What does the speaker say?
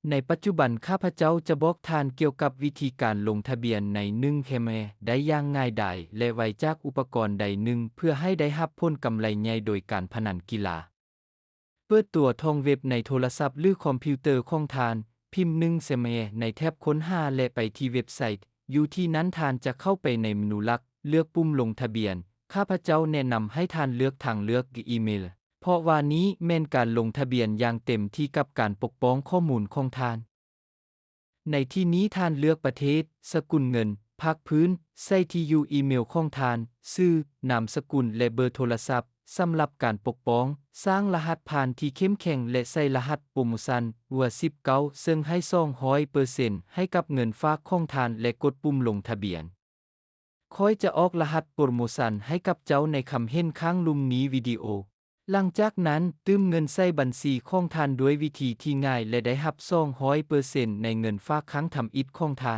ในปัจจุบันข้าพเจ้าจะบอกทานเกี่ยวกับวิธีการลงทะเบียนใน1 เคมได้อย่างง่ายดายและไวจากอุปกรณ์ใดหนึ่งเพื่อให้ได้รับผลกำไรใหญ่โดยการพนันกีฬาเปิดตัวท่องเว็บในโทรศัพท์หรือคอมพิวเตอร์ของทานพิมพ์1 เคมในแท็บค้นหาและไปที่เว็บไซต์อยู่ที่นั้นทานจะเข้าไปในเมนูหลักเลือกปุ่มลงทะเบียนข้าพเจ้าแนะนำให้ทานเลือกทางเลือกอีเมลเพราะว่านี้แม่นการลงทะเบียนอย่างเต็มที่กับการปกป้องข้อมูลของทานในที่นี้ทานเลือกประเทศสกุลเงินภาคพื้นใส่ที่อยู่อีเมลของทานชื่อนามสกุลและเบอร์โทรศัพท์สำหรับการปกป้องสร้างรหัสผ่านที่เข้มแข็งและใส่รหัสโปรโมชั่นหัว19ซึ่งให้ 200% ให้กับเงินฝากของทานและกดปุ่มลงทะเบียนค่อยจะออกรหัสโปรโมชั่นให้กับเจ้าในคำเห็นข้างลุ่มนี้วิดีโอหลังจากนั้นตื้มเงินใส่บัญชีของทานด้วยวิธีที่ง่ายและได้รับ 200% ในเงินฝากครั้งทำอิฐของทาน